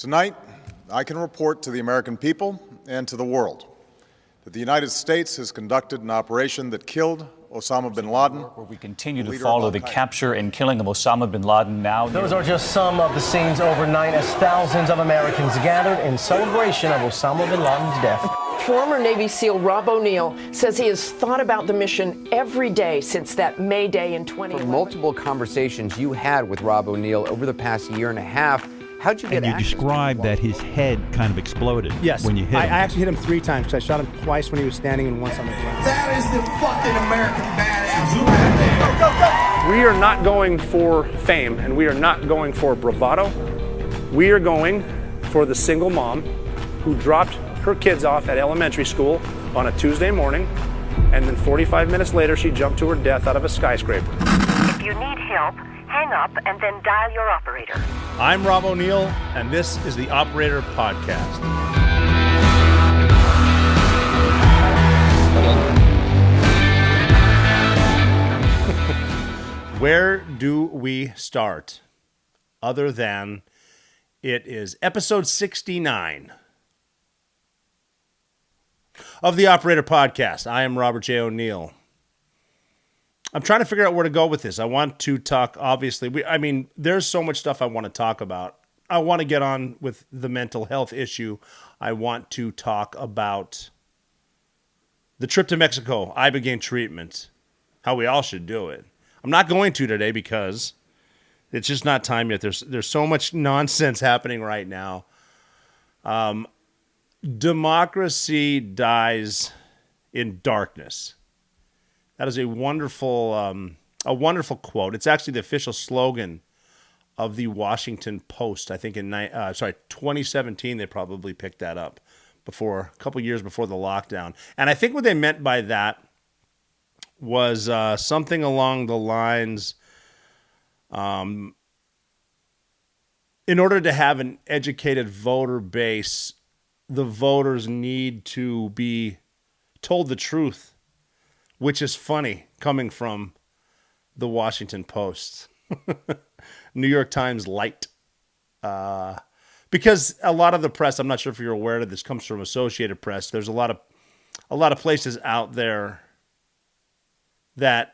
Tonight, I can report to the American people and to the world that the United States has conducted an operation that killed Osama bin Laden. Where we continue to follow the capture and killing of Osama bin Laden now. Those are just some of the scenes overnight as thousands of Americans gathered in celebration of Osama bin Laden's death. Former Navy SEAL Rob O'Neill says he has thought about the mission every day since that May Day in 2011. Multiple conversations you had with Rob O'Neill over the past year and a half. How'd you get And you described that his head kind of exploded when you hit him. I actually hit him 3 times because I shot him twice when he was standing and once on the ground. That is the fucking American badass. We are not going for fame and we are not going for bravado. We are going for the single mom who dropped her kids off at elementary school on a Tuesday morning, and then 45 minutes later she jumped to her death out of a skyscraper. If you need help, hang up and then dial your operator. I'm Rob O'Neill, and this is the Operator Podcast. Where do we start? Other than it is episode 69 of the Operator Podcast. I am Robert J. O'Neill. I'm trying to figure out where to go with this. I want to talk, obviously. There's so much stuff I want to talk about. I want to get on with the mental health issue. I want to talk about the trip to Mexico, Ibogaine treatment, how we all should do it. I'm not going to today because it's just not time yet. There's so much nonsense happening right now. Democracy dies in darkness. That is a wonderful quote. It's actually the official slogan of the Washington Post. I think in 2017 they probably picked that up a couple years before the lockdown. And I think what they meant by that was something along the lines, in order to have an educated voter base, the voters need to be told the truth. Which is funny coming from the Washington Post, New York Times light. Because a lot of the press, I'm not sure if you're aware of this, comes from Associated Press. There's a lot of places out there that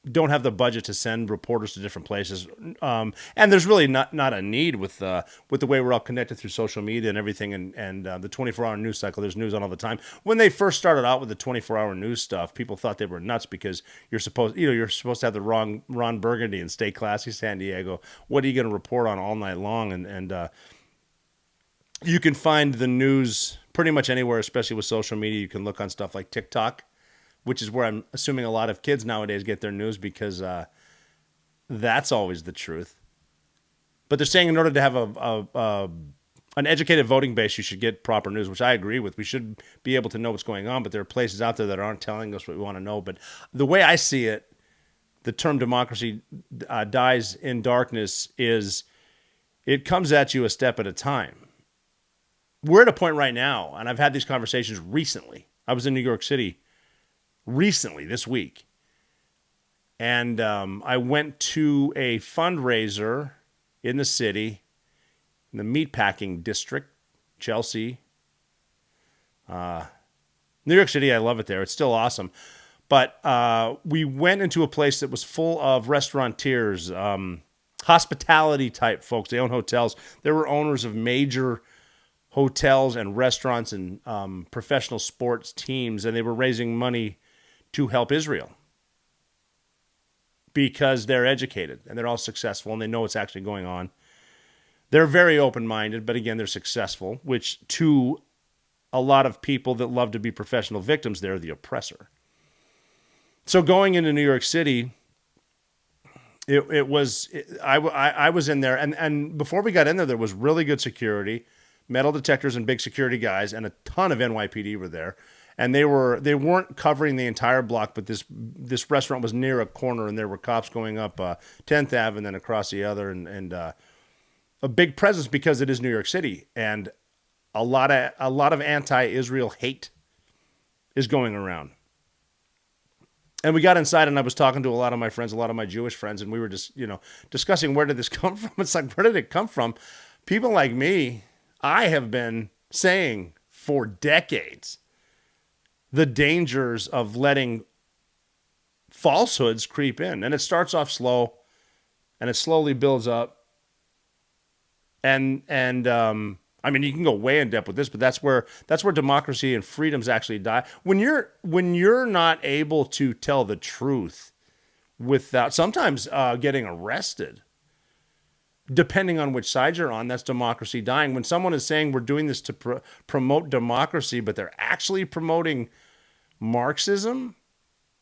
don't have the budget to send reporters to different places. And there's really not a need with the way we're all connected through social media and everything and the 24-hour news cycle. There's news on all the time. When they first started out with the 24-hour news stuff, people thought they were nuts because you're supposed to have the wrong Ron Burgundy and Stay Classy San Diego. What are you going to report on all night long? And you can find the news pretty much anywhere, especially with social media. You can look on stuff like TikTok, which is where I'm assuming a lot of kids nowadays get their news because that's always the truth. But they're saying in order to have an educated voting base, you should get proper news, which I agree with. We should be able to know what's going on, but there are places out there that aren't telling us what we want to know. But the way I see it, the term democracy dies in darkness is it comes at you a step at a time. We're at a point right now, and I've had these conversations recently. I was in New York City recently, this week. And I went to a fundraiser in the city, in the meatpacking district, Chelsea. New York City, I love it there. It's still awesome. But we went into a place that was full of restaurateurs, hospitality type folks. They own hotels. There were owners of major hotels and restaurants and professional sports teams, and they were raising money to help Israel because they're educated and they're all successful and they know what's actually going on. They're very open-minded, but again, they're successful, which to a lot of people that love to be professional victims, they're the oppressor. So going into New York City, I was in there, and before we got in there was really good security, metal detectors and big security guys, and a ton of NYPD were there. And they weren't covering the entire block, but this restaurant was near a corner, and there were cops going up 10th Ave and then across the other, and a big presence because it is New York City, and a lot of anti-Israel hate is going around. And we got inside, and I was talking to a lot of my friends, a lot of my Jewish friends, and we were just discussing where did this come from. It's like, where did it come from? People like me, I have been saying for decades the dangers of letting falsehoods creep in. And it starts off slow and it slowly builds up. And I mean, you can go way in depth with this, but that's where democracy and freedoms actually die. When you're not able to tell the truth without sometimes getting arrested, depending on which side you're on, that's democracy dying. When someone is saying we're doing this to promote democracy, but they're actually promoting Marxism,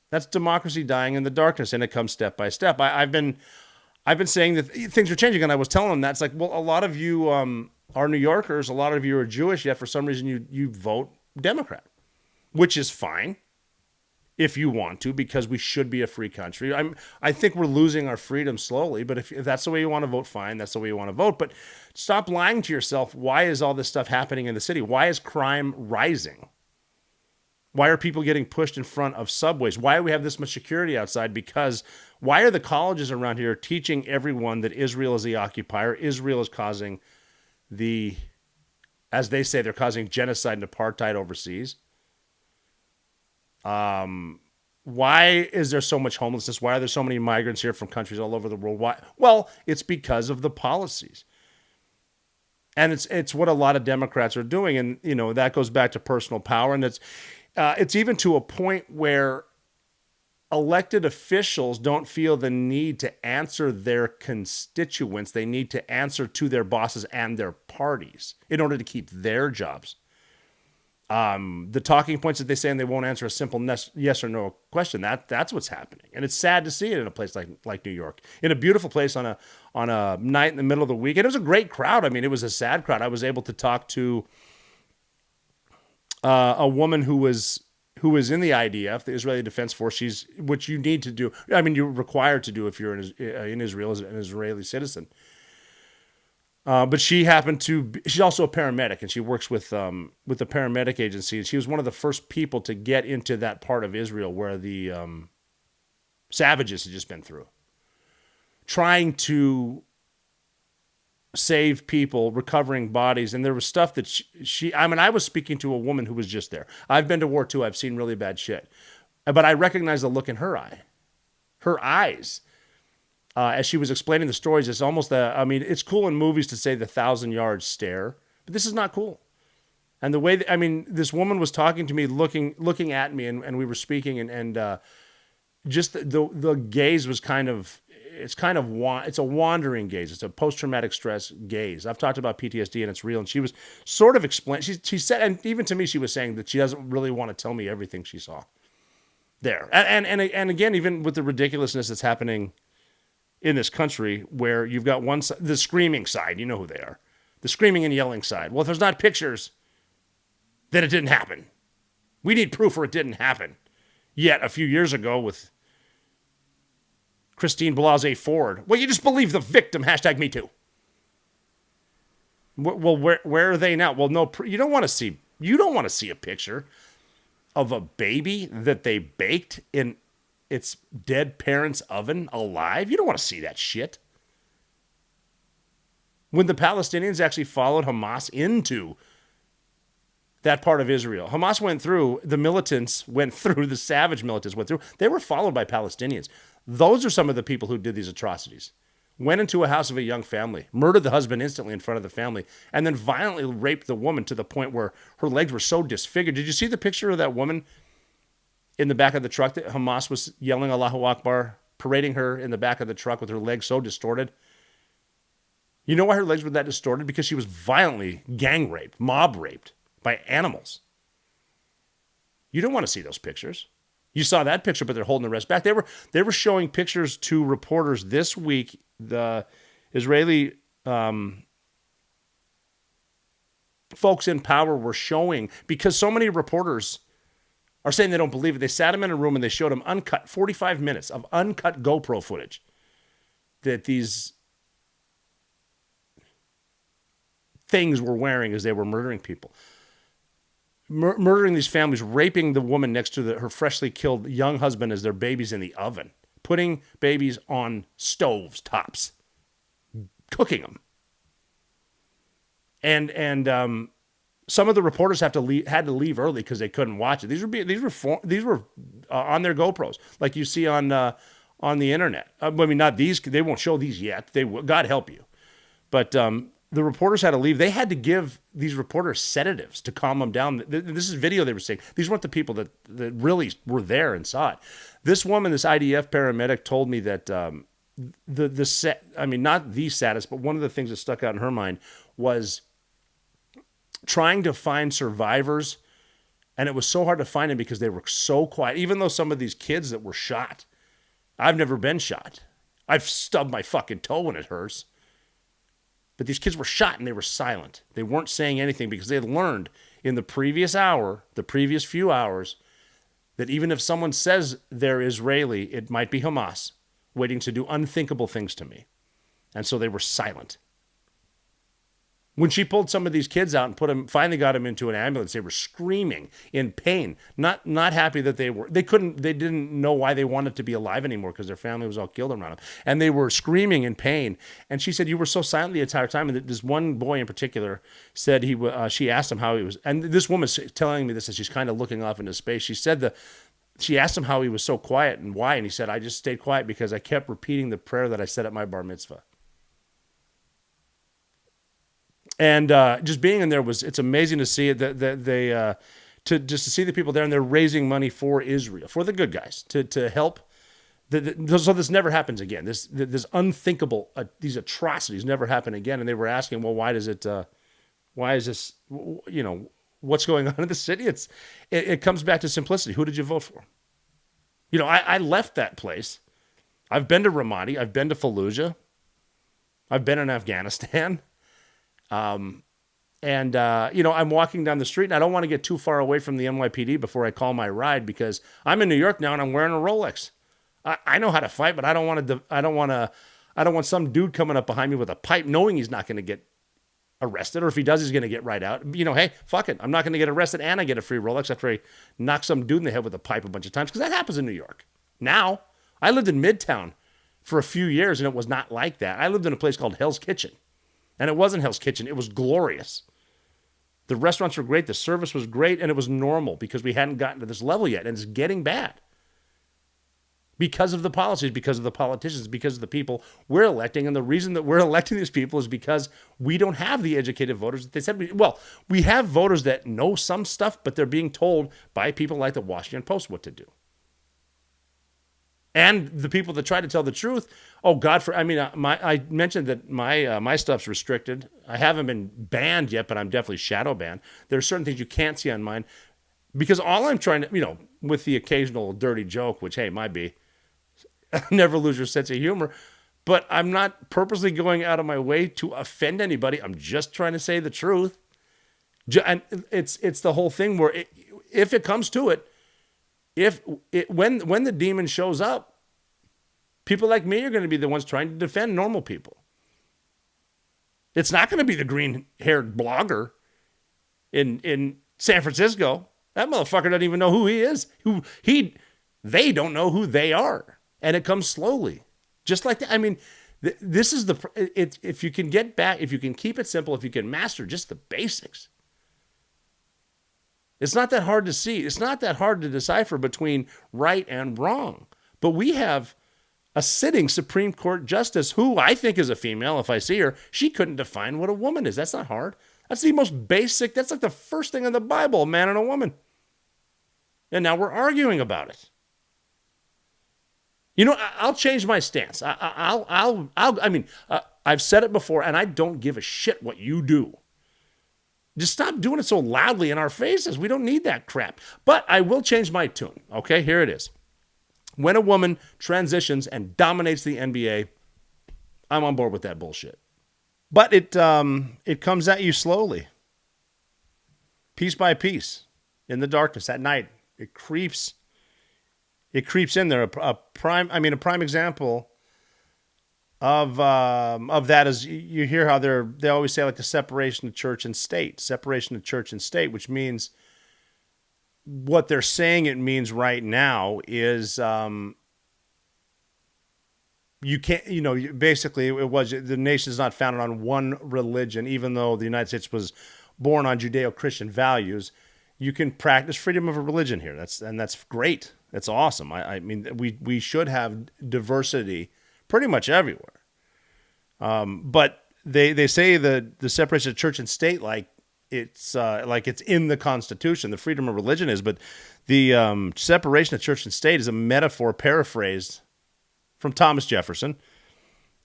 that's democracy dying in the darkness, and it comes step by step. I've been saying that things are changing, and I was telling them that it's like, well, a lot of you are New Yorkers, a lot of you are Jewish, yet for some reason you vote Democrat, which is fine if you want to, because we should be a free country. I think we're losing our freedom slowly, but if that's the way you want to vote, fine, that's the way you want to vote. But stop lying to yourself. Why is all this stuff happening in the city? Why is crime rising? Why are people getting pushed in front of subways? Why do we have this much security outside? Because why are the colleges around here teaching everyone that Israel is the occupier? Israel is causing as they say, they're causing genocide and apartheid overseas. Why is there so much homelessness? Why are there so many migrants here from countries all over the world? Why? Well, it's because of the policies. And it's what a lot of Democrats are doing. And, you know, that goes back to personal power. And it's even to a point where elected officials don't feel the need to answer their constituents. They need to answer to their bosses and their parties in order to keep their jobs. The talking points that they say, and they won't answer a simple yes or no question. That's what's happening, and it's sad to see it in a place like New York, in a beautiful place on a night in the middle of the week. And it was a great crowd. I mean, it was a sad crowd. I was able to talk to a woman who was in the IDF, the Israeli Defense Force. Which you need to do. I mean, you're required to do if you're in Israel as an Israeli citizen. But she's also a paramedic, and she works with the paramedic agency. And she was one of the first people to get into that part of Israel where the savages had just been through, trying to save people, recovering bodies. And there was stuff that I was speaking to a woman who was just there. I've been to war too. I've seen really bad shit. But I recognized the look in her eyes. As she was explaining the stories, it's almost it's cool in movies to say the 1,000-yard stare, but this is not cool. And the way, this woman was talking to me, looking at me, and we were speaking, and just the gaze was it's a wandering gaze. It's a post-traumatic stress gaze. I've talked about PTSD, and it's real, and she was sort of explaining, she said, and even to me, she was saying that she doesn't really want to tell me everything she saw there. And again, even with the ridiculousness that's happening in this country, where you've got the screaming side, you know who they are, the screaming and yelling side. Well, if there's not pictures, then it didn't happen. We need proof or it didn't happen. Yet a few years ago with Christine Blasey Ford, well, you just believe the victim, #MeToo. Well, where are they now? Well, no, you don't want to see a picture of a baby that they baked in its dead parents' oven alive. You don't want to see that shit. When the Palestinians actually followed Hamas into that part of Israel, Hamas went through, the savage militants went through, they were followed by Palestinians. Those are some of the people who did these atrocities. Went into a house of a young family, murdered the husband instantly in front of the family, and then violently raped the woman to the point where her legs were so disfigured. Did you see the picture of that woman in the back of the truck that Hamas was yelling Allahu Akbar, parading her in the back of the truck with her legs so distorted? You know why her legs were that distorted? Because she was violently gang raped, mob raped by animals. You don't want to see those pictures. You saw that picture, but they're holding the rest back. They were showing pictures to reporters this week. The Israeli folks in power were showing, because so many reporters are saying they don't believe it. They sat them in a room and they showed them 45 minutes of uncut GoPro footage that these things were wearing as they were murdering people. Murdering these families, raping the woman next to her freshly killed young husband as their babies in the oven, putting babies on stoves, tops, cooking them. and some of the reporters had to leave early because they couldn't watch it. These were on their GoPros, like you see on the internet. I mean, not these; they won't show these yet. They will, God help you, but the reporters had to leave. They had to give these reporters sedatives to calm them down. This is video they were saying. These weren't the people that really were there and saw it. This woman, this IDF paramedic, told me that not the saddest, but one of the things that stuck out in her mind was trying to find survivors, and it was so hard to find them because they were so quiet. Even though some of these kids that were shot, I've never been shot. I've stubbed my fucking toe when it hurts. But these kids were shot and they were silent. They weren't saying anything because they had learned in the previous few hours, that even if someone says they're Israeli, it might be Hamas waiting to do unthinkable things to me. And so they were silent. When she pulled some of these kids out and finally got them into an ambulance, they were screaming in pain, not happy that they didn't know why they wanted to be alive anymore because their family was all killed around them. And they were screaming in pain. And she said, you were so silent the entire time. And this one boy in particular said she asked him how he was. And this woman's telling me this as she's kind of looking off into space. She said she asked him how he was so quiet and why. And he said, I just stayed quiet because I kept repeating the prayer that I said at my bar mitzvah. And just being in there it's amazing to see it, that they to see the people there, and they're raising money for Israel, for the good guys, to help. So this never happens again. This unthinkable, these atrocities never happen again. And they were asking, well, why is this, what's going on in the city? It comes back to simplicity. Who did you vote for? I left that place. I've been to Ramadi. I've been to Fallujah. I've been in Afghanistan. I'm walking down the street and I don't want to get too far away from the NYPD before I call my ride because I'm in New York now and I'm wearing a Rolex. I know how to fight, but I don't want some dude coming up behind me with a pipe knowing he's not going to get arrested, or if he does, he's going to get right out. Hey, fuck it. I'm not going to get arrested and I get a free Rolex after I knock some dude in the head with a pipe a bunch of times, because that happens in New York. Now, I lived in Midtown for a few years and it was not like that. I lived in a place called Hell's Kitchen. And it wasn't Hell's Kitchen. It was glorious. The restaurants were great. The service was great. And it was normal because we hadn't gotten to this level yet. And it's getting bad. Because of the policies, because of the politicians, because of the people we're electing. And the reason that we're electing these people is because we don't have the educated voters that they said we have voters that know some stuff, but they're being told by people like the Washington Post what to do. And the people that try to tell the truth, I mentioned that my stuff's restricted. I haven't been banned yet, but I'm definitely shadow banned. There are certain things you can't see on mine because all I'm trying to, with the occasional dirty joke, which, hey, might be, never lose your sense of humor, but I'm not purposely going out of my way to offend anybody. I'm just trying to say the truth. And it's the whole thing where if it comes to it, when the demon shows up, people like me are going to be the ones trying to defend normal people. It's not going to be the green-haired blogger in San Francisco. That motherfucker doesn't even know who he is. They don't know who they are, and it comes slowly, just like that. This is if you can get back, if you can keep it simple, if you can master just the basics. It's not that hard to see. It's not that hard to decipher between right and wrong. But we have a sitting Supreme Court justice who I think is a female. If I see her, she couldn't define what a woman is. That's not hard. That's the most basic. That's like the first thing in the Bible, a man and a woman. And now we're arguing about it. I'll change my stance. I've said it before, and I don't give a shit what you do. Just stop doing it so loudly in our faces. We don't need that crap. But I will change my tune. Okay, here it is. When a woman transitions and dominates the NBA, I'm on board with that bullshit. But it comes at you slowly, piece by piece, in the darkness at night. It creeps in there. A prime example of that is you hear how they always say like the separation of church and state, which means what they're saying it means right now is you can't, basically it was, the nation is not founded on one religion, even though the United States was born on Judeo-Christian values. You can practice freedom of a religion here. That's great. That's awesome. I mean, we should have diversity pretty much everywhere. But they say the separation of church and state like it's in the Constitution. The freedom of religion is, but the separation of church and state is a metaphor paraphrased from Thomas Jefferson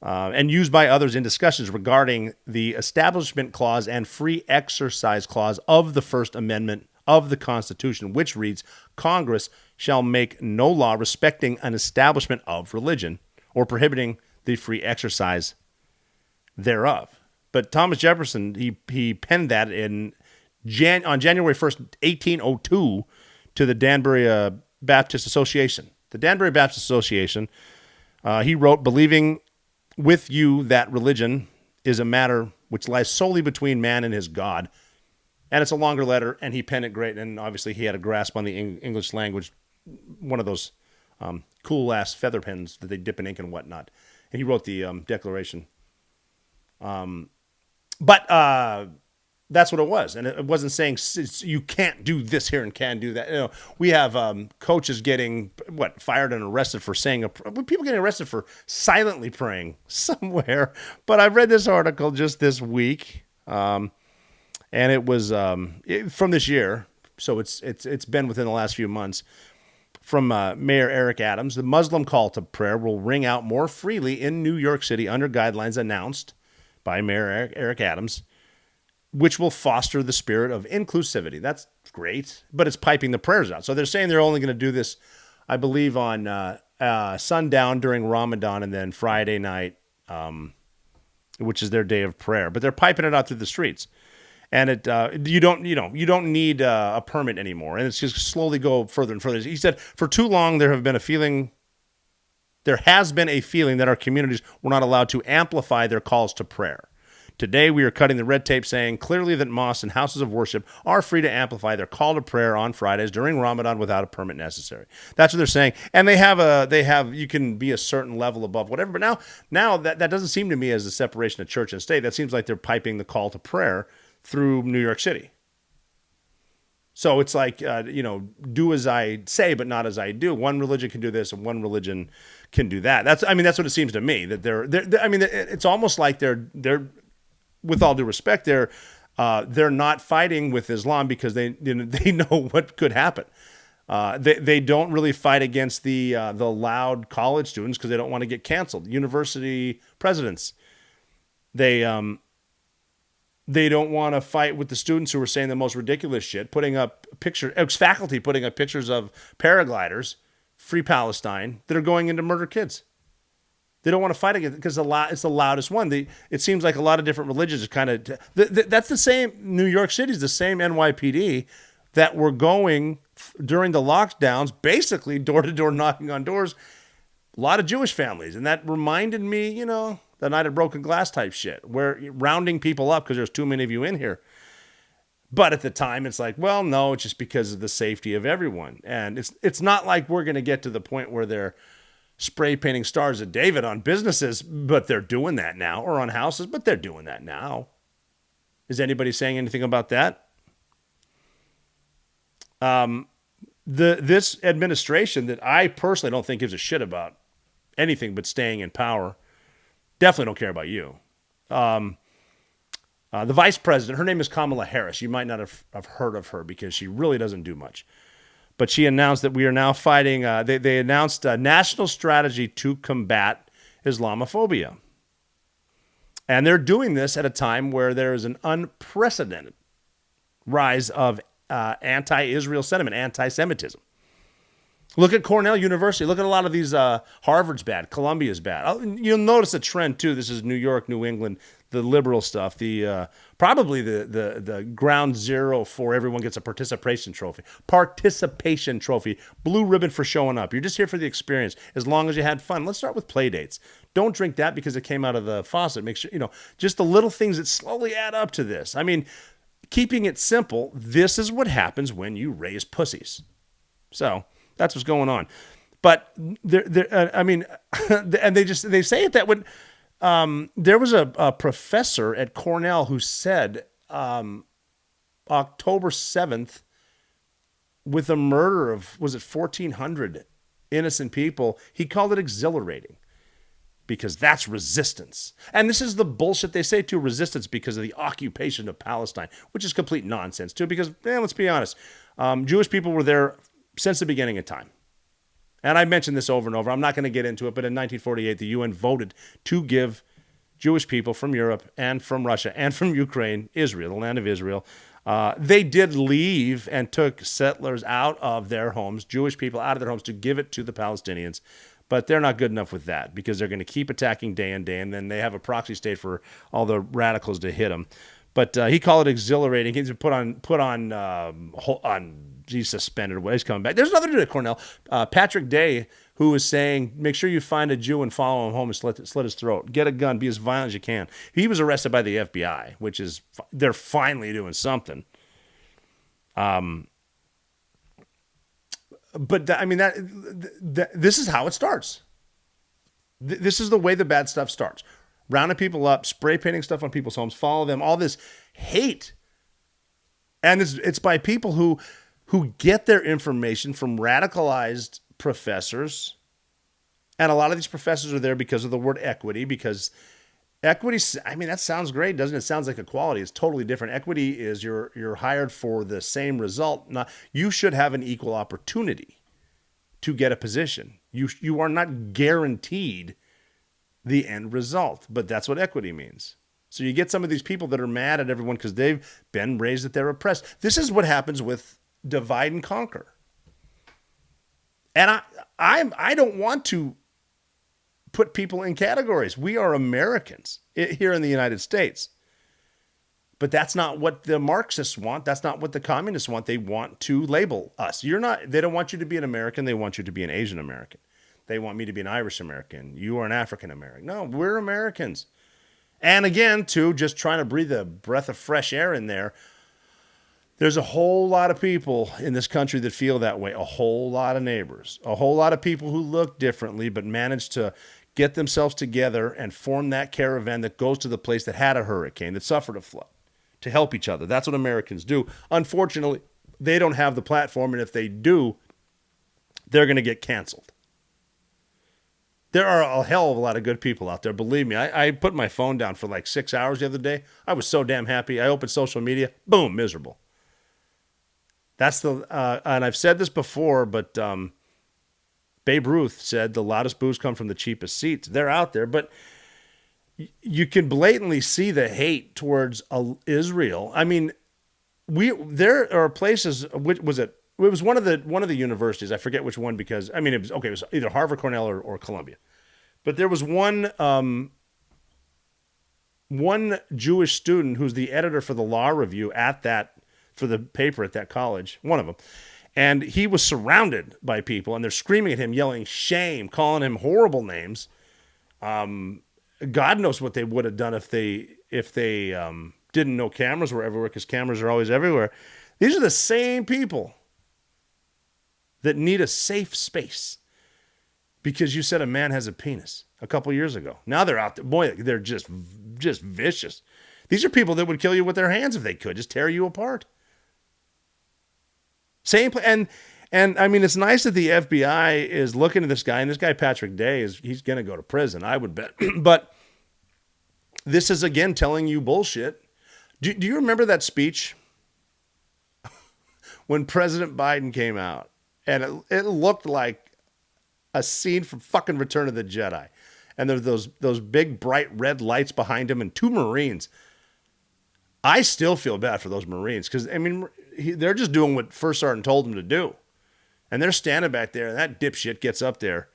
and used by others in discussions regarding the Establishment Clause and Free Exercise Clause of the First Amendment of the Constitution, which reads, Congress shall make no law respecting an establishment of religion or prohibiting the free exercise thereof. But Thomas Jefferson, he penned that on January 1st, 1802 to the Danbury Baptist Association. The Danbury Baptist Association, he wrote, believing with you that religion is a matter which lies solely between man and his God. And it's a longer letter, and he penned it great, and obviously he had a grasp on the English language, one of those cool-ass feather pens that they dip in ink and whatnot. And he wrote the Declaration. But that's what it was, and it wasn't saying you can't do this here and can do that. We have coaches getting fired and arrested for saying people getting arrested for silently praying somewhere. But I read this article just this week, and it was from this year, so it's been within the last few months. From Mayor Eric Adams, the Muslim call to prayer will ring out more freely in New York City under guidelines announced by Mayor Eric Adams, which will foster the spirit of inclusivity. That's great, but it's piping the prayers out. So they're saying they're only going to do this, I believe, on sundown during Ramadan and then Friday night, which is their day of prayer. But they're piping it out through the streets, and you don't need a permit anymore, and it's just slowly go further and further. He said, for too long there has been a feeling that our communities were not allowed to amplify their calls to prayer. Today, we are cutting the red tape, saying clearly that mosques and houses of worship are free to amplify their call to prayer on Fridays during Ramadan without a permit necessary. That's what they're saying. And they have you can be a certain level above whatever. But now that doesn't seem to me as a separation of church and state. That seems like they're piping the call to prayer through New York City. So it's like, do as I say, but not as I do. One religion can do this, and one religion can do that. That's what it seems to me. That they're it's almost like they're. With all due respect, they're not fighting with Islam because they know what could happen. They don't really fight against the loud college students because they don't want to get canceled. University presidents, they don't want to fight with the students who are saying the most ridiculous shit, putting up ex-faculty putting up pictures of paragliders, Free Palestine, that are going in to murder kids. They don't want to fight against it because it's the loudest one. It seems like a lot of different religions are kind of... That's the same... New York City is the same NYPD that were going during the lockdowns, basically door-to-door knocking on doors, a lot of Jewish families. And that reminded me, the night of broken glass type shit, where rounding people up because there's too many of you in here. But at the time, it's like, well, no, it's just because of the safety of everyone. And it's not like we're going to get to the point where they're spray painting Stars of David on businesses, but they're doing that now, or on houses, but they're doing that now. Is anybody saying anything about that? This administration that I personally don't think gives a shit about anything but staying in power, definitely don't care about you. The vice president, her name is Kamala Harris. You might not have heard of her because she really doesn't do much. But she announced that we are now fighting, they announced a national strategy to combat Islamophobia. And they're doing this at a time where there is an unprecedented rise of anti-Israel sentiment, anti-Semitism. Look at Cornell University. Look at a lot of these. Harvard's bad. Columbia's bad. You'll notice a trend, too. This is New York, New England, the liberal stuff. Probably the ground zero for everyone gets a participation trophy. Participation trophy. Blue ribbon for showing up. You're just here for the experience. As long as you had fun. Let's start with play dates. Don't drink that because it came out of the faucet. Make sure, just the little things that slowly add up to this. I mean, keeping it simple, this is what happens when you raise pussies. So... that's what's going on. But I mean, and they say it that when there was a professor at Cornell who said October 7th, with the murder of, was it 1,400 innocent people, he called it exhilarating because that's resistance. And this is the bullshit they say too, resistance because of the occupation of Palestine, which is complete nonsense too, because, let's be honest, Jewish people were there since the beginning of time. And I mentioned this over and over. I'm not going to get into it, but in 1948, the UN voted to give Jewish people from Europe and from Russia and from Ukraine, Israel, the land of Israel, they did leave and took settlers out of their homes, Jewish people out of their homes, to give it to the Palestinians. But they're not good enough with that because they're going to keep attacking day and day, and then they have a proxy state for all the radicals to hit them. But he called it exhilarating. He's put on. He's suspended. He's coming back. There's another dude at Cornell, Patrick Day, who was saying, make sure you find a Jew and follow him home and slit his throat. Get a gun. Be as violent as you can. He was arrested by the FBI, which is, they're finally doing something. But this is how it starts. This is the way the bad stuff starts. Rounding people up, spray painting stuff on people's homes, follow them, all this hate. And it's by people who get their information from radicalized professors. And a lot of these professors are there because of the word equity, because equity, that sounds great, doesn't it? It sounds like equality. It's totally different. Equity is you're hired for the same result. You should have an equal opportunity to get a position. You are not guaranteed the end result, but that's what equity means. So you get some of these people that are mad at everyone because they've been raised that they're oppressed. This is what happens with divide and conquer. And I don't want to put people in categories. We are Americans here in the United States. But that's not what the Marxists want. That's not what the communists want. They want to label us. They don't want you to be an American. They want you to be an Asian American. They want me to be an Irish American. You are an African American. No, we're Americans. And again, too, just trying to breathe a breath of fresh air in there. There's a whole lot of people in this country that feel that way. A whole lot of neighbors. A whole lot of people who look differently but manage to get themselves together and form that caravan that goes to the place that had a hurricane, that suffered a flood, to help each other. That's what Americans do. Unfortunately, they don't have the platform, and if they do, they're going to get canceled. There are a hell of a lot of good people out there. Believe me, I put my phone down for like 6 hours the other day. I was so damn happy. I opened social media. Boom, miserable. That's and I've said this before, but Babe Ruth said the loudest boos come from the cheapest seats. They're out there, but you can blatantly see the hate towards Israel. I mean, there are places. Which was it? It was one of the universities. I forget which one because it was either Harvard, Cornell, or Columbia. But there was one Jewish student who's the editor for the law review for the paper at that college. One of them, and he was surrounded by people, and they're screaming at him, yelling shame, calling him horrible names. God knows what they would have done if they didn't know cameras were everywhere, because cameras are always everywhere. These are the same people that need a safe space because you said a man has a penis a couple years ago. Now they're out there. Boy, they're just vicious. These are people that would kill you with their hands if they could, just tear you apart. And it's nice that the FBI is looking at this guy, and this guy, Patrick Day, he's going to go to prison, I would bet. But this is, again, telling you bullshit. Do you remember that speech when President Biden came out? And it looked like a scene from fucking Return of the Jedi. And there's those big, bright red lights behind him and two Marines. I still feel bad for those Marines because, they're just doing what First Sergeant told them to do. And they're standing back there, and that dipshit gets up there.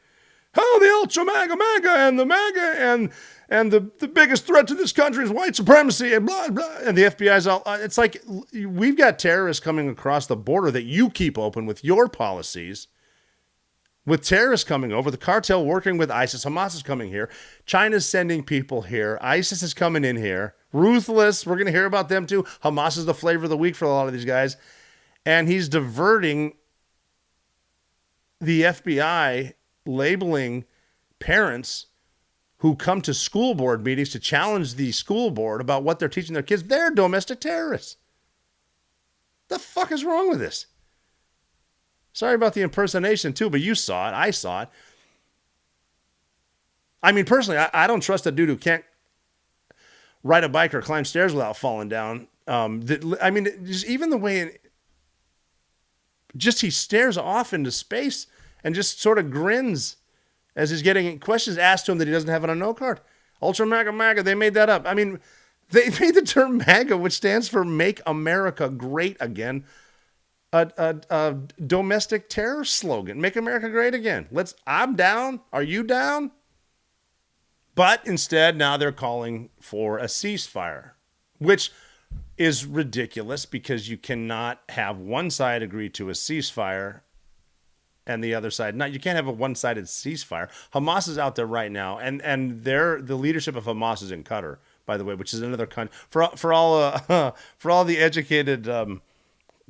Oh, the ultra MAGA, and the MAGA, and the biggest threat to this country is white supremacy, and blah, blah. And the FBI's all, it's like, we've got terrorists coming across the border that you keep open with your policies. With terrorists coming over, the cartel working with ISIS, Hamas is coming here. China's sending people here. ISIS is coming in here. Ruthless, we're going to hear about them too. Hamas is the flavor of the week for a lot of these guys. And he's diverting the FBI labeling parents who come to school board meetings to challenge the school board about what they're teaching their kids, they're domestic terrorists. The fuck is wrong with this? Sorry about the impersonation too, but you saw it. I saw it. I mean, personally, I don't trust a dude who can't ride a bike or climb stairs without falling down. I mean, just even the way he stares off into space and just sort of grins as he's getting questions asked to him that he doesn't have on a note card. Ultra MAGA, they made that up. I mean, they made the term MAGA, which stands for Make America Great Again, a domestic terror slogan. Make America great again. I'm down. Are you down? But instead, now they're calling for a ceasefire, which is ridiculous because you cannot have one side agree to a ceasefire and the other side not. You can't have a one-sided ceasefire. Hamas is out there right now, and the leadership of Hamas is in Qatar, by the way, which is another country. For all the educated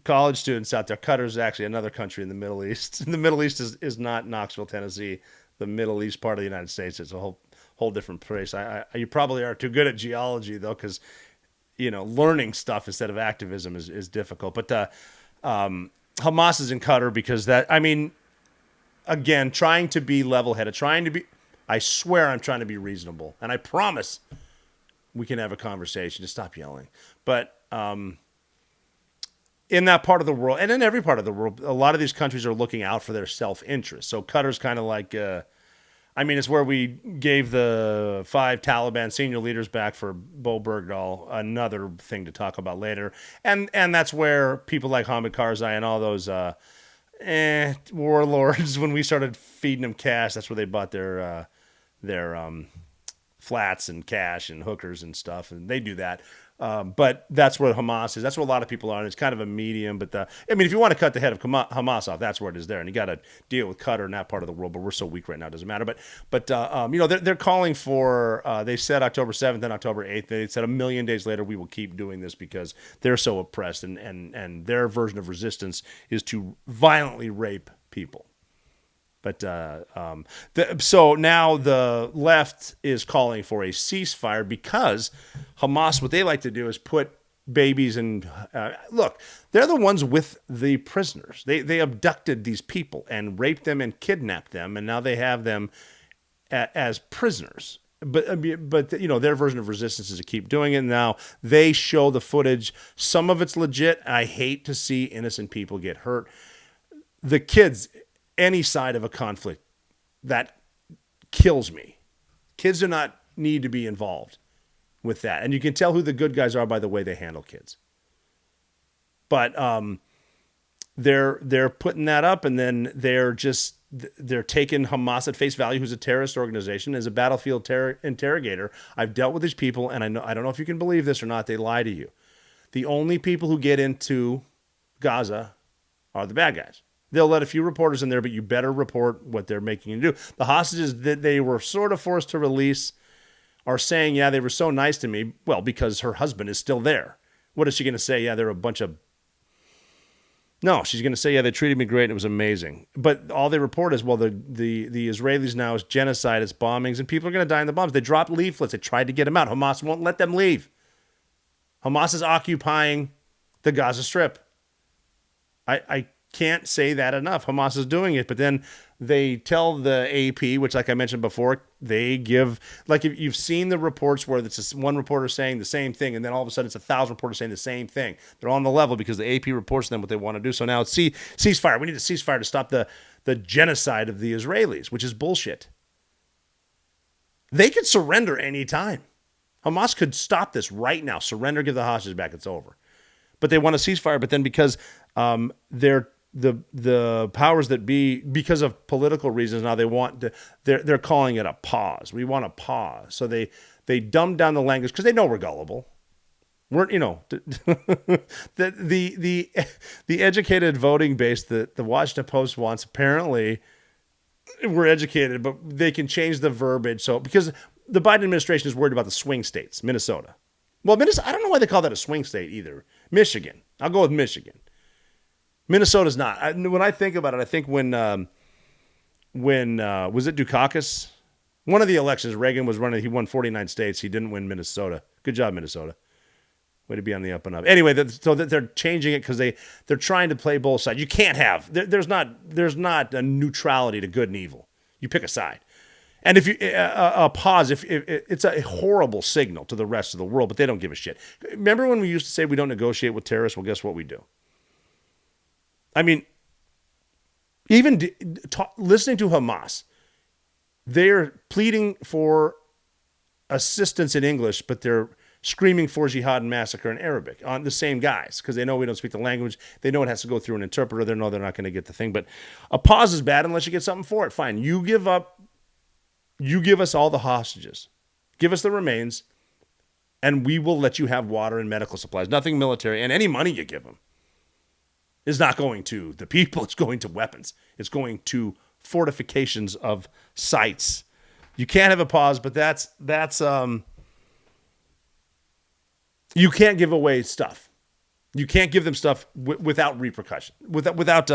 college students out there, Qatar is actually another country in the Middle East. And the Middle East is not Knoxville, Tennessee. The Middle East part of the United States. It's a whole different place. You probably are too good at geology though, because learning stuff instead of activism is difficult. But Hamas is in Qatar because again, trying to be level-headed, I swear I'm trying to be reasonable, and I promise we can have a conversation. Just stop yelling. But in that part of the world, and in every part of the world, a lot of these countries are looking out for their self-interest. So Qatar's kind of like, it's where we gave the 5 Taliban senior leaders back for Bo Bergdahl, another thing to talk about later. And that's where people like Hamid Karzai and all those warlords, when we started feeding them cash, that's where they bought their flats and cash and hookers and stuff, and they do that. But that's where Hamas is. That's where a lot of people are, and it's kind of a medium. But if you want to cut the head of Hamas off, that's where it is there. And you got to deal with Qatar in that part of the world. But we're so weak right now, it doesn't matter. But they're calling for. They said October 7th and October 8th. They said 1 million days later we will keep doing this because they're so oppressed, and their version of resistance is to violently rape people. But so now the left is calling for a ceasefire because Hamas, what they like to do is put babies in. Look, they're the ones with the prisoners. They abducted these people and raped them and kidnapped them, and now they have them as prisoners. But their version of resistance is to keep doing it. Now they show the footage. Some of it's legit. I hate to see innocent people get hurt. The kids. Any side of a conflict, that kills me. Kids do not need to be involved with that. And you can tell who the good guys are by the way they handle kids. But they're putting that up, and then they're taking Hamas at face value, who's a terrorist organization, as a battlefield interrogator. I've dealt with these people, and I don't know if you can believe this or not, they lie to you. The only people who get into Gaza are the bad guys. They'll let a few reporters in there, but you better report what they're making you do. The hostages that they were sort of forced to release are saying, yeah, they were so nice to me. Well, because her husband is still there. What is she going to say? Yeah, they're a bunch of... No, she's going to say, yeah, they treated me great. It was amazing. But all they report is, well, the Israelis now is genocide, it's bombings, and people are going to die in the bombs. They dropped leaflets. They tried to get them out. Hamas won't let them leave. Hamas is occupying the Gaza Strip. I can't say that enough. Hamas is doing it, but then they tell the AP, which, like I mentioned before, they give, like, if you've seen the reports where it's just one reporter saying the same thing, and then all of a sudden it's 1,000 reporters saying the same thing. They're on the level because the AP reports them what they want to do. So now it's ceasefire. We need a ceasefire to stop the genocide of the Israelis, which is bullshit. They could surrender any time. Hamas could stop this right now. Surrender, give the hostages back. It's over. But they want a ceasefire. But then because the powers that be, because of political reasons, now they're calling it a pause. We want a pause. So they dumb down the language because they know we're gullible. We're, the educated voting base that the Washington Post wants, apparently we're educated, but they can change the verbiage. So because the Biden administration is worried about the swing states, Minnesota. Well, Minnesota, I don't know why they call that a swing state either. Michigan. I'll go with Michigan. Minnesota's not. When I think about it, I think when when was it Dukakis? One of the elections, Reagan was running. He won 49 states. He didn't win Minnesota. Good job, Minnesota. Way to be on the up and up. Anyway, so that they're changing it because they're trying to play both sides. You can't have there's not a neutrality to good and evil. You pick a side, and if you a pause, if it's a horrible signal to the rest of the world, but they don't give a shit. Remember when we used to say we don't negotiate with terrorists? Well, guess what we do. I mean, even listening to Hamas, they're pleading for assistance in English, but they're screaming for jihad and massacre in Arabic on the same guys because they know we don't speak the language. They know it has to go through an interpreter. They know they're not going to get the thing. But a pause is bad unless you get something for it. Fine. You give up. You give us all the hostages. Give us the remains, and we will let you have water and medical supplies. Nothing military. And any money you give them is not going to the people. It's going to weapons. It's going to fortifications of sites. You can't have a pause, but that's you can't give away stuff. You can't give them stuff without repercussion, without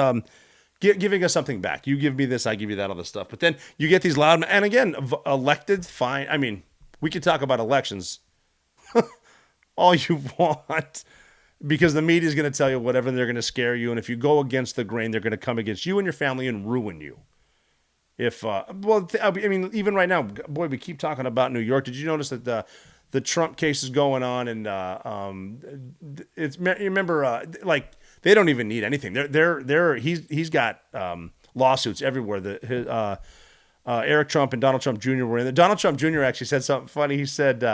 giving us something back. You give me this, I give you that other stuff. But then you get these loud, and again, elected, fine. I mean, we could talk about elections all you want because the media is going to tell you whatever, they're going to scare you. And if you go against the grain, they're going to come against you and your family and ruin you. I mean, even right now, boy, we keep talking about New York. Did you notice that the Trump case is going on, and you remember, like they don't even need anything. He's got lawsuits everywhere. Eric Trump and Donald Trump Jr. were in there. Donald Trump Jr. actually said something funny. He said he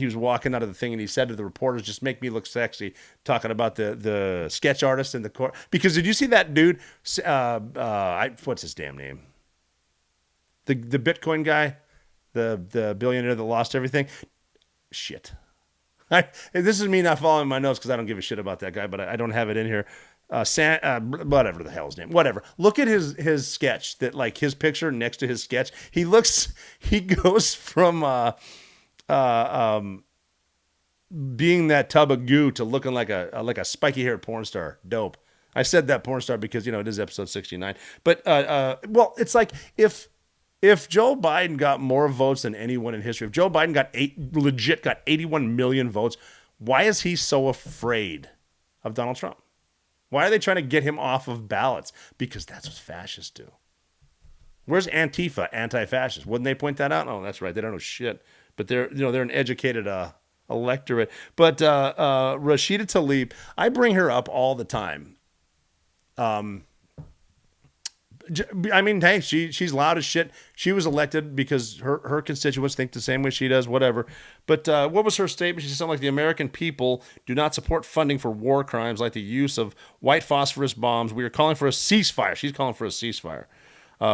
was walking out of the thing, and he said to the reporters, "Just make me look sexy," talking about the sketch artist in the court. Because did you see that dude? What's his damn name? The Bitcoin guy. The billionaire that lost everything. Shit. This is me not following my notes because I don't give a shit about that guy, but I don't have it in here. Whatever the hell his name. Whatever. Look at his sketch. That like his picture next to his sketch. He goes from being that tub of goo to looking like a spiky haired porn star. Dope. I said that porn star because it is episode 69. But it's like if Joe Biden got more votes than anyone in history, if Joe Biden got 81 million votes, why is he so afraid of Donald Trump? Why are they trying to get him off of ballots? Because that's what fascists do. Where's Antifa, anti-fascist? Wouldn't they point that out? Oh, that's right. They don't know shit. But they're an educated electorate. But Rashida Tlaib, I bring her up all the time. I mean, hey, she's loud as shit. She was elected because her constituents think the same way she does, whatever. But what was her statement? She said something like, the American people do not support funding for war crimes like the use of white phosphorus bombs. We are calling for a ceasefire. She's calling for a ceasefire.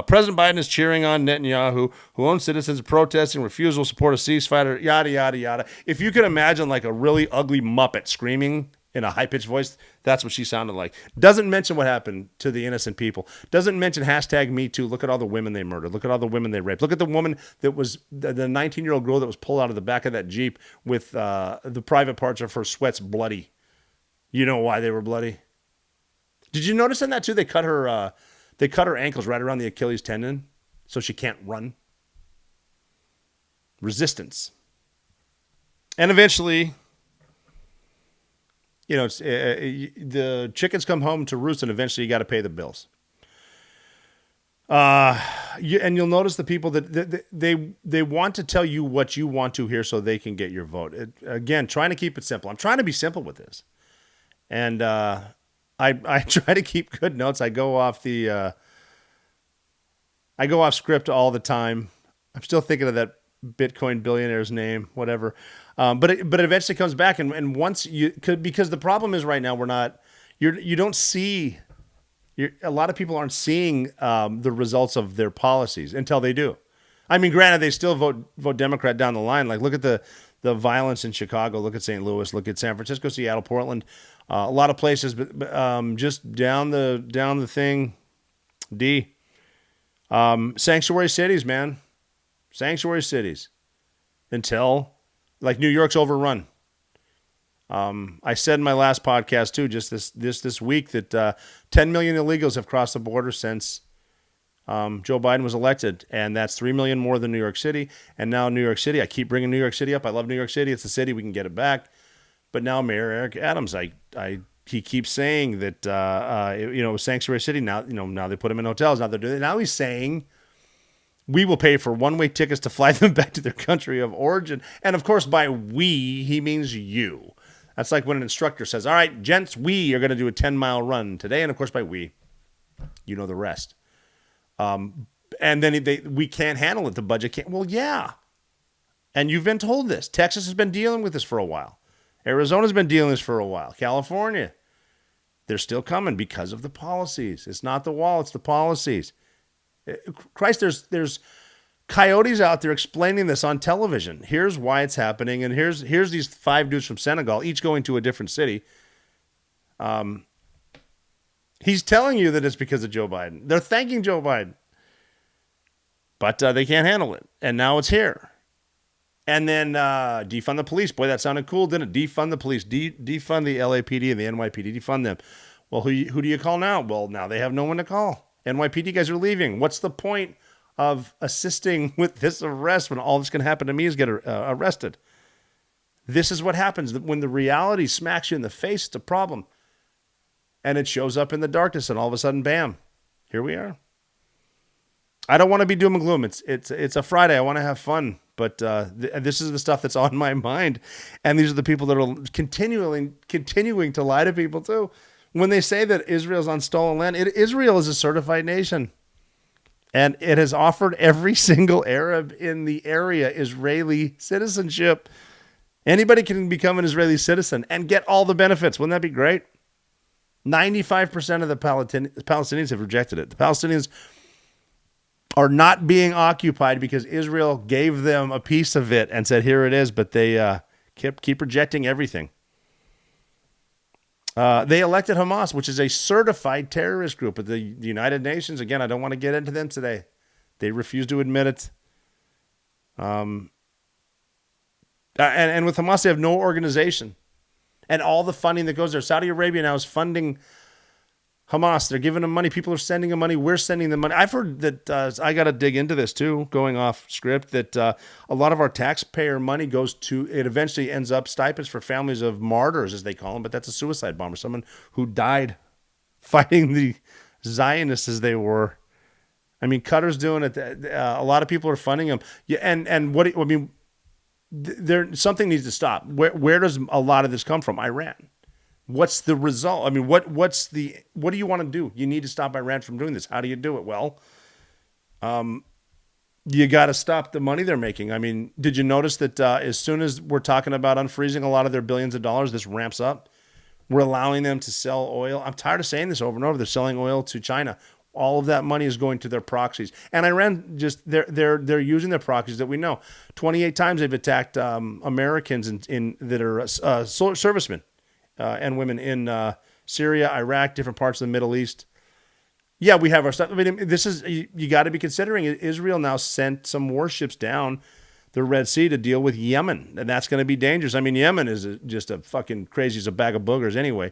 President Biden is cheering on Netanyahu, who owns citizens protesting refusal to support a ceasefire, yada, yada, yada. If you could imagine like a really ugly Muppet screaming in a high-pitched voice, that's what she sounded like. Doesn't mention what happened to the innocent people. Doesn't mention #MeToo. Look at all the women they murdered. Look at all the women they raped. Look at the woman that was the 19-year-old girl that was pulled out of the back of that Jeep with the private parts of her sweats bloody. You know why they were bloody? Did you notice in that too? They cut her ankles right around the Achilles tendon so she can't run. Resistance. And eventually, the chickens come home to roost, and eventually you got to pay the bills. And you'll notice the people that they want to tell you what you want to hear so they can get your vote. Again, trying to keep it simple. I'm trying to be simple with this. And I try to keep good notes. I go off script all the time. I'm still thinking of that Bitcoin billionaire's name, whatever. But it eventually comes back, and once because the problem is right now you don't see, a lot of people aren't seeing the results of their policies until they do. I mean, granted, they still vote Democrat down the line. Like, look at the violence in Chicago. Look at St. Louis. Look at San Francisco, Seattle, Portland. A lot of places, but just down the thing, sanctuary cities, man. Sanctuary cities. Until, like, New York's overrun. I said in my last podcast too, just this week, that 10 million illegals have crossed the border since Joe Biden was elected, and that's 3 million more than New York City. And now New York City, I keep bringing New York City up. I love New York City. It's the city. We can get it back. But now Mayor Eric Adams, he keeps saying that it was sanctuary city. Now now they put him in hotels. Now they're doing it. Now he's saying we will pay for one-way tickets to fly them back to their country of origin. And of course, by we, he means you. That's like when an instructor says, "All right, gents, we are going to do a 10-mile run today." And of course, by we, you know the rest. And then we can't handle it. The budget can't. Well, yeah. And you've been told this. Texas has been dealing with this for a while. Arizona's been dealing with this for a while. California, they're still coming because of the policies. It's not the wall, it's the policies. Christ, there's coyotes out there explaining this on television. Here's why it's happening, and here's these 5 dudes from Senegal, each going to a different city. He's telling you that it's because of Joe Biden. They're thanking Joe Biden. But they can't handle it, and now it's here. And then defund the police. Boy, that sounded cool, didn't it? Defund the police. Defund the LAPD and the NYPD. Defund them. Well, who do you call now? Well, now they have no one to call. NYPD guys are leaving. What's the point of assisting with this arrest when all that's going to happen to me is get arrested? This is what happens. When the reality smacks you in the face, it's a problem. And it shows up in the darkness, and all of a sudden, bam, here we are. I don't want to be doom and gloom. It's a Friday. I want to have fun. But this is the stuff that's on my mind. And these are the people that are continuing to lie to people, too. When they say that Israel's on stolen land, Israel is a certified nation. And it has offered every single Arab in the area Israeli citizenship. Anybody can become an Israeli citizen and get all the benefits. Wouldn't that be great? 95% of the Palestinians have rejected it. The Palestinians are not being occupied because Israel gave them a piece of it and said, here it is, but they keep rejecting everything. They elected Hamas, which is a certified terrorist group at the United Nations. Again, I don't want to get into them today. They refuse to admit it. And with Hamas, they have no organization. And all the funding that goes there. Saudi Arabia now is funding Hamas. They're giving them money. People are sending them money. We're sending them money. I've heard that, I got to dig into this too, going off script, that a lot of our taxpayer money goes to, it eventually ends up stipends for families of martyrs, as they call them, but that's a suicide bomber, someone who died fighting the Zionists as they were. I mean, Qatar's doing it. A lot of people are funding them. Yeah, and what, I mean, something needs to stop. Where does a lot of this come from? Iran. What's the result? I mean, what do you want to do? You need to stop Iran from doing this. How do you do it? Well, you got to stop the money they're making. I mean, did you notice that as soon as we're talking about unfreezing a lot of their billions of dollars, this ramps up? We're allowing them to sell oil. I'm tired of saying this over and over. They're selling oil to China. All of that money is going to their proxies. And Iran just, they're using their proxies that we know. 28 times they've attacked Americans that are servicemen and women in Syria, Iraq, different parts of the Middle East. Yeah, we have our stuff. I mean, this is, you got to be considering it. Israel now sent some warships down the Red Sea to deal with Yemen, and that's going to be dangerous. I mean, Yemen is just a fucking crazy as a bag of boogers anyway.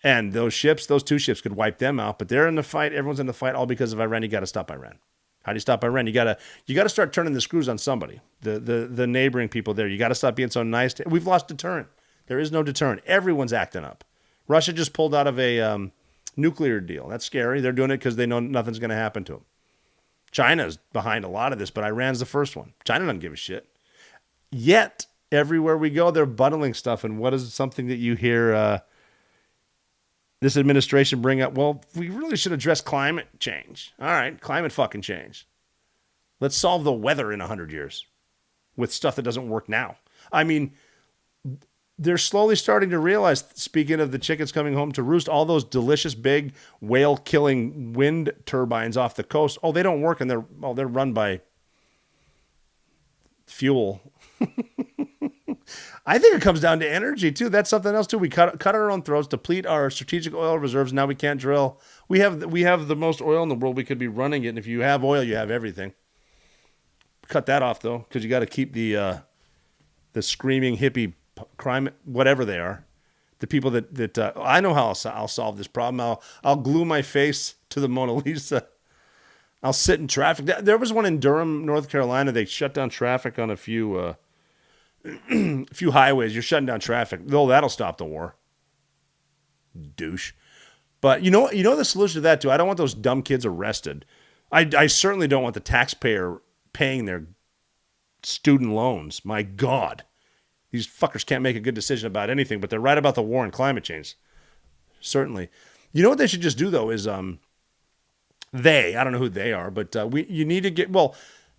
And those ships, those 2 ships could wipe them out, but they're in the fight. Everyone's in the fight, all because of Iran. You got to stop Iran. How do you stop Iran? You got to start turning the screws on somebody. The neighboring people there. You got to stop being so nice. We've lost deterrent. There is no deterrent. Everyone's acting up. Russia just pulled out of a nuclear deal. That's scary. They're doing it because they know nothing's going to happen to them. China's behind a lot of this, but Iran's the first one. China doesn't give a shit. Yet, everywhere we go, they're bundling stuff. And what is something that you hear this administration bring up? Well, we really should address climate change. All right, climate fucking change. Let's solve the weather in 100 years with stuff that doesn't work now. I mean, they're slowly starting to realize, speaking of the chickens coming home to roost, all those delicious big whale-killing wind turbines off the coast, they don't work, and they're run by fuel. I think it comes down to energy, too. That's something else, too. We cut our own throats, deplete our strategic oil reserves. Now we can't drill. We have the most oil in the world. We could be running it, and if you have oil, you have everything. Cut that off, though, because you got to keep the screaming hippie crime, whatever they are, the people that I know how I'll solve this problem. I'll glue my face to the Mona Lisa. I'll sit in traffic. There was one in Durham, North Carolina. They shut down traffic on a few few highways. You're shutting down traffic. Though that'll stop the war. Douche. But you know the solution to that too. I don't want those dumb kids arrested. I certainly don't want the taxpayer paying their student loans. My God, these fuckers can't make a good decision about anything. But they're right about the war and climate change. Certainly. You know what they should just do though is I don't know who they are, but you need to get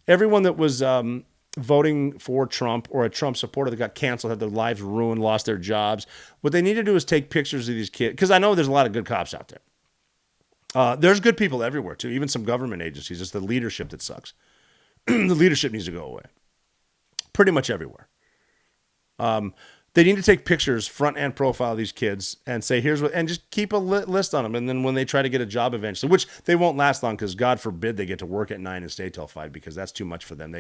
everyone that was voting for Trump or a Trump supporter that got canceled, had their lives ruined, lost their jobs. What they need to do is take pictures of these kids, because I know there's a lot of good cops out there. There's good people everywhere too, even some government agencies. It's the leadership that sucks. The leadership needs to go away. Pretty much everywhere. They need to take pictures, front and profile of these kids, and say, here's what, and just keep a list on them. And then when they try to get a job eventually, which they won't last long, because God forbid they get to work at 9 and stay till 5, because that's too much for them.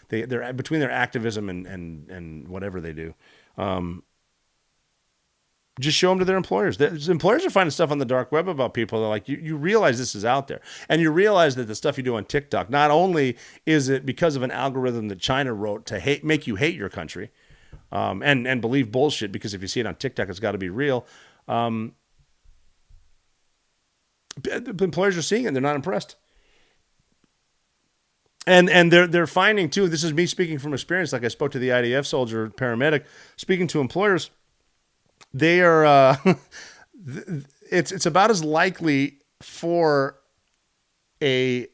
They're between their activism and whatever they do. Just show them to their employers. Employers are finding stuff on the dark web about people. They're like, you realize this is out there. And you realize that the stuff you do on TikTok, not only is it because of an algorithm that China wrote to make you hate your country, and believe bullshit, because if you see it on TikTok, it's got to be real. The employers are seeing it. They're not impressed. And they're finding too, this is me speaking from experience, like I spoke to the IDF soldier, paramedic, speaking to employers, they are, it's about as likely for an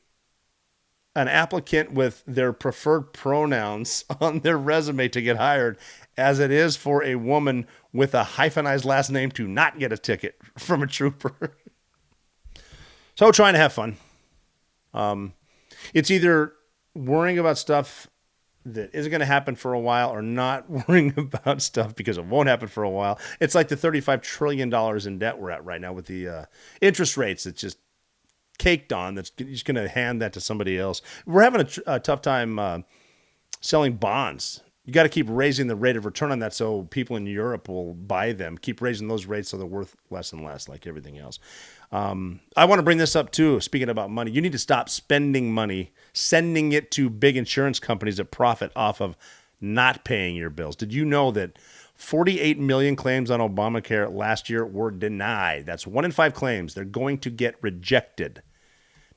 applicant with their preferred pronouns on their resume to get hired as it is for a woman with a hyphenized last name to not get a ticket from a trooper. So trying to have fun. It's either worrying about stuff that isn't going to happen for a while or not worrying about stuff because it won't happen for a while. It's like the $35 trillion in debt we're at right now with the interest rates. It's just caked on. That's just going to hand that to somebody else. We're having a tough time selling bonds. You got to keep raising the rate of return on that so people in Europe will buy them. Keep raising those rates so they're worth less and less, like everything else. I want to bring this up too. Speaking about money, you need to stop spending money, sending it to big insurance companies that profit off of not paying your bills. Did you know that 48 million claims on Obamacare last year were denied? That's 1 in 5 claims. They're going to get rejected.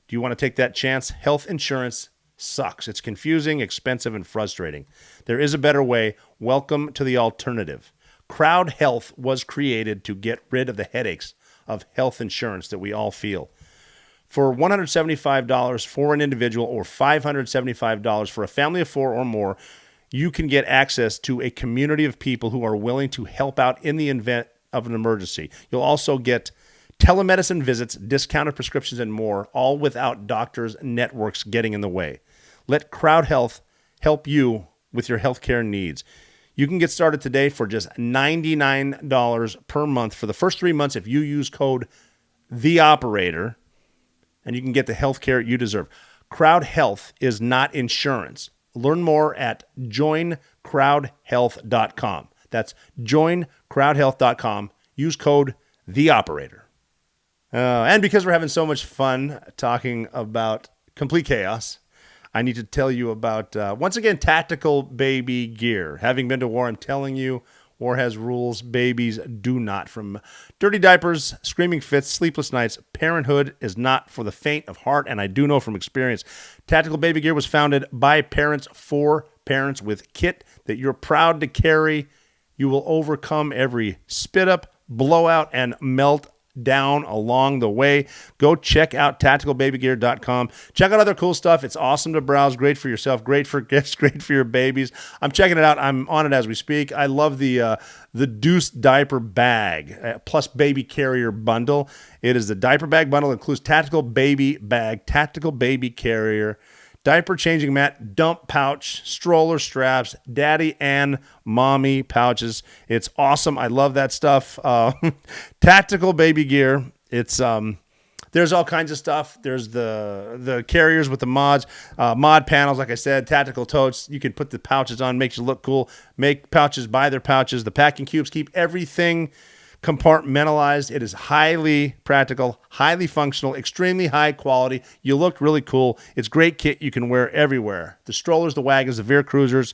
Do you want to take that chance? Health insurance sucks. It's confusing, expensive, and frustrating. There is a better way. Welcome to the alternative. Crowd Health was created to get rid of the headaches of health insurance that we all feel. For $175 for an individual or $575 for a family of 4 or more, you can get access to a community of people who are willing to help out in the event of an emergency. You'll also get telemedicine visits, discounted prescriptions, and more, all without doctors' networks getting in the way. Let Crowd Health help you with your healthcare needs. You can get started today for just $99 per month for the first 3 months if you use code THEOPERATOR, and you can get the healthcare you deserve. Crowd Health is not insurance. Learn more at joincrowdhealth.com. That's joincrowdhealth.com. Use code THEOPERATOR. And because we're having so much fun talking about complete chaos, I need to tell you about, once again, Tactical Baby Gear. Having been to war, I'm telling you, war has rules. Babies do not. From dirty diapers, screaming fits, sleepless nights, parenthood is not for the faint of heart, and I do know from experience. Tactical Baby Gear was founded by parents for parents with kit that you're proud to carry. You will overcome every spit up, blowout, and melt down along the way. Go check out tacticalbabygear.com. Check out other cool stuff. It's awesome to browse. Great for yourself. Great for gifts. Great for your babies. I'm checking it out. I'm on it as we speak. I love the Deuce diaper bag plus baby carrier bundle. It is the diaper bag bundle. It includes tactical baby bag, tactical baby carrier, diaper changing mat, dump pouch, stroller straps, daddy and mommy pouches. It's awesome. I love that stuff. Tactical Baby Gear. It's there's all kinds of stuff. There's the carriers with the mods, mod panels, like I said, tactical totes. You can put the pouches on, makes you look cool. Make pouches, buy their pouches. The packing cubes keep everything compartmentalized. It is highly practical, highly functional, extremely high quality. You look really cool. It's great kit you can wear everywhere. The strollers, the wagons, the Veer Cruisers.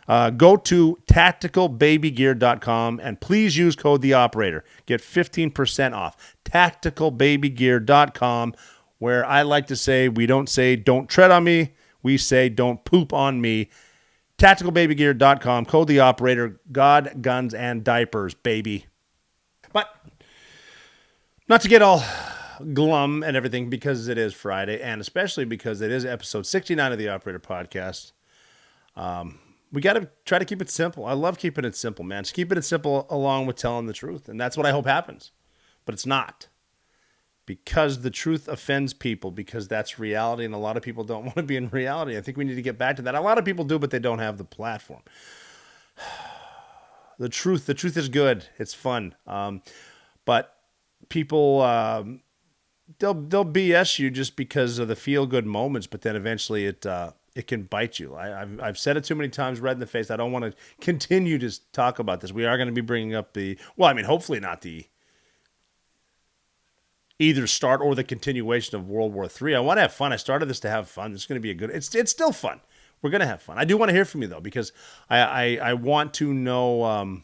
Go to tacticalbabygear.com and please use code The Operator. Get 15% off. Tacticalbabygear.com, where I like to say, we don't say don't tread on me. We say don't poop on me. Tacticalbabygear.com, code The Operator. God, guns, and diapers, baby. But not to get all glum and everything, because it is Friday, and especially because it is episode 69 of the Operator Podcast. We got to try to keep it simple. I love keeping it simple, man. Just keeping it simple along with telling the truth. And that's what I hope happens. But it's not. Because the truth offends people, because that's reality, and a lot of people don't want to be in reality. I think we need to get back to that. A lot of people do, but they don't have the platform. The truth is good. It's fun. But people, they'll BS you just because of the feel-good moments, but then eventually it can bite you. I've said it too many times, red in the face. I don't want to continue to talk about this. We are going to be bringing up hopefully not the either start or the continuation of World War III. I want to have fun. I started this to have fun. It's going to be it's still fun. We're going to have fun. I do want to hear from you, though, because I want to know,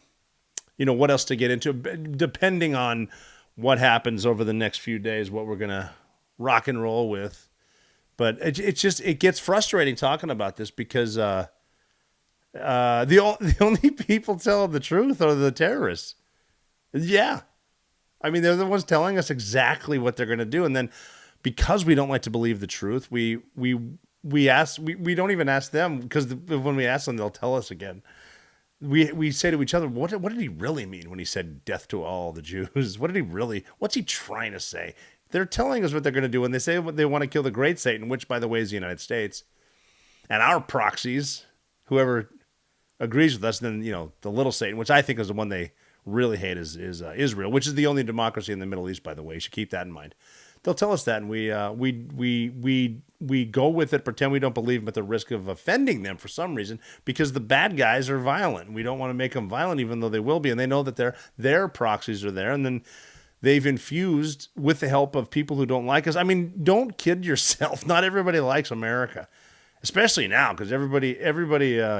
what else to get into, depending on what happens over the next few days, what we're going to rock and roll with. But it gets frustrating talking about this because the only people telling the truth are the terrorists. Yeah. I mean, they're the ones telling us exactly what they're going to do. And then because we don't like to believe the truth, we don't even ask them, because when we ask them, they'll tell us again. We say to each other, what did he really mean when he said death to all the Jews? What's he trying to say? They're telling us what they're going to do when they say they want to kill the great Satan, which, by the way, is the United States. And our proxies, whoever agrees with us, then, the little Satan, which I think is the one they really hate, is Israel, which is the only democracy in the Middle East, by the way. You should keep that in mind. They'll tell us that, and we go with it, pretend we don't believe them at the risk of offending them for some reason, because the bad guys are violent. We don't want to make them violent, even though they will be, and they know that their proxies are there, and then they've infused, with the help of people who don't like us. I mean, don't kid yourself. Not everybody likes America, especially now, because everybody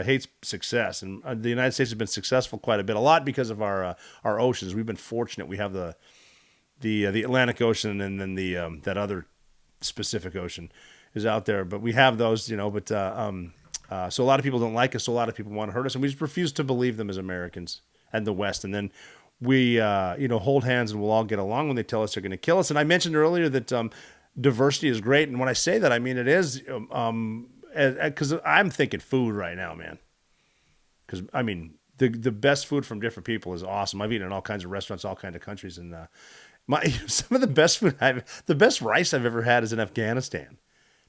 hates success, and the United States has been successful quite a bit, a lot because of our oceans. We've been fortunate. We have the Atlantic Ocean, and then that other Pacific Ocean is out there, but we have those, But so a lot of people don't like us. So a lot of people want to hurt us, and we just refuse to believe them as Americans and the West. And then we hold hands and we'll all get along when they tell us they're going to kill us. And I mentioned earlier that diversity is great, and when I say that, I mean it is. Because I'm thinking food right now, man. Because I mean, the best food from different people is awesome. I've eaten in all kinds of restaurants, all kinds of countries, and some of the best food the best rice I've ever had is in Afghanistan,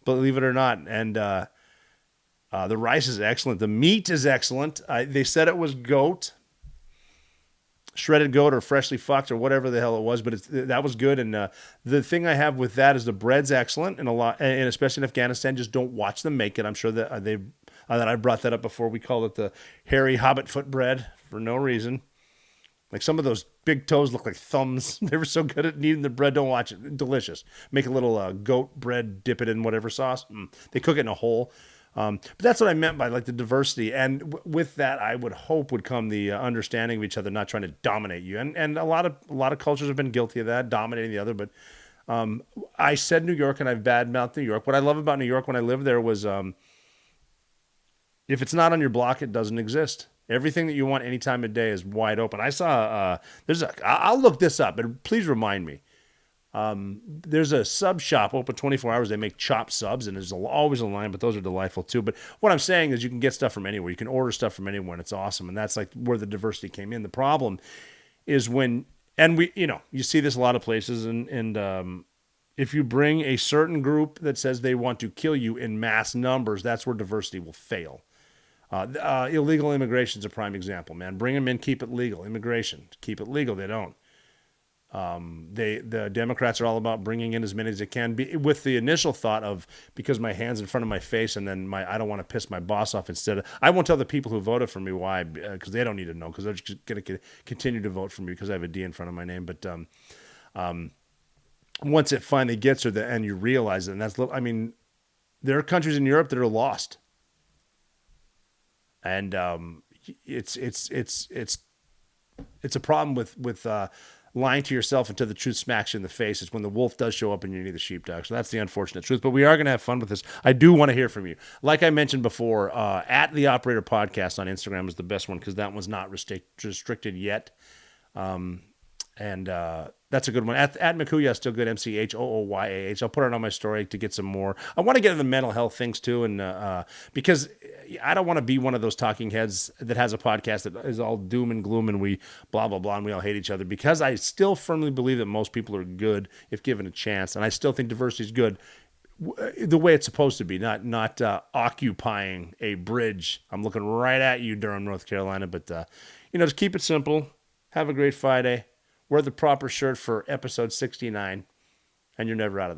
believe it or not. And the rice is excellent. The meat is excellent. They said it was goat, shredded goat, or freshly fucked, or whatever the hell it was, but that was good. And the thing I have with that is the bread's excellent, and especially in Afghanistan, just don't watch them make it. I'm sure that that I brought that up before. We call it the hairy hobbit foot bread for no reason. Like, some of those big toes look like thumbs. They were so good at kneading the bread. Don't watch it. Delicious. Make a little goat bread, dip it in whatever sauce. They cook it in a hole. But that's what I meant by, like, the diversity. And with that, I would hope would come the understanding of each other, not trying to dominate you. And a lot of cultures have been guilty of that, dominating the other. But I said New York, and I've badmouthed New York. What I love about New York when I lived there was if it's not on your block, it doesn't exist. Everything that you want any time of day is wide open. I saw I'll look this up, and please remind me. There's a sub shop open 24 hours. They make chopped subs, and there's always a line, but those are delightful too. But what I'm saying is you can get stuff from anywhere. You can order stuff from anywhere, and it's awesome. And that's like where the diversity came in. The problem is you see this a lot of places, and if you bring a certain group that says they want to kill you in mass numbers, that's where diversity will fail. Illegal immigration is a prime example, man. Bring them in, keep it legal. Immigration, keep it legal. They don't. The Democrats are all about bringing in as many as they can, with the initial thought of, because my hand's in front of my face, and then I don't want to piss my boss off. I won't tell the people who voted for me why, because they don't need to know, because they're just going to continue to vote for me because I have a D in front of my name. But once it finally gets there, and you realize it, and there are countries in Europe that are lost, and it's a problem with lying to yourself until the truth smacks you in the face. Is when the wolf does show up and you need the sheepdog. So that's the unfortunate truth. But we are going to have fun with this. I do want to hear from you. Like I mentioned before, at the Operator Podcast on Instagram is the best one, because that one's not restricted yet. That's a good one. At Makuya is still good, MCHOOYAH. I'll put it on my story to get some more. I want to get into the mental health things too, and because I don't want to be one of those talking heads that has a podcast that is all doom and gloom and we blah, blah, blah, and we all hate each other, because I still firmly believe that most people are good if given a chance, and I still think diversity is good the way it's supposed to be, not occupying a bridge. I'm looking right at you, Durham, North Carolina, but just keep it simple. Have a great Friday. Wear the proper shirt for episode 69, and you're never out of the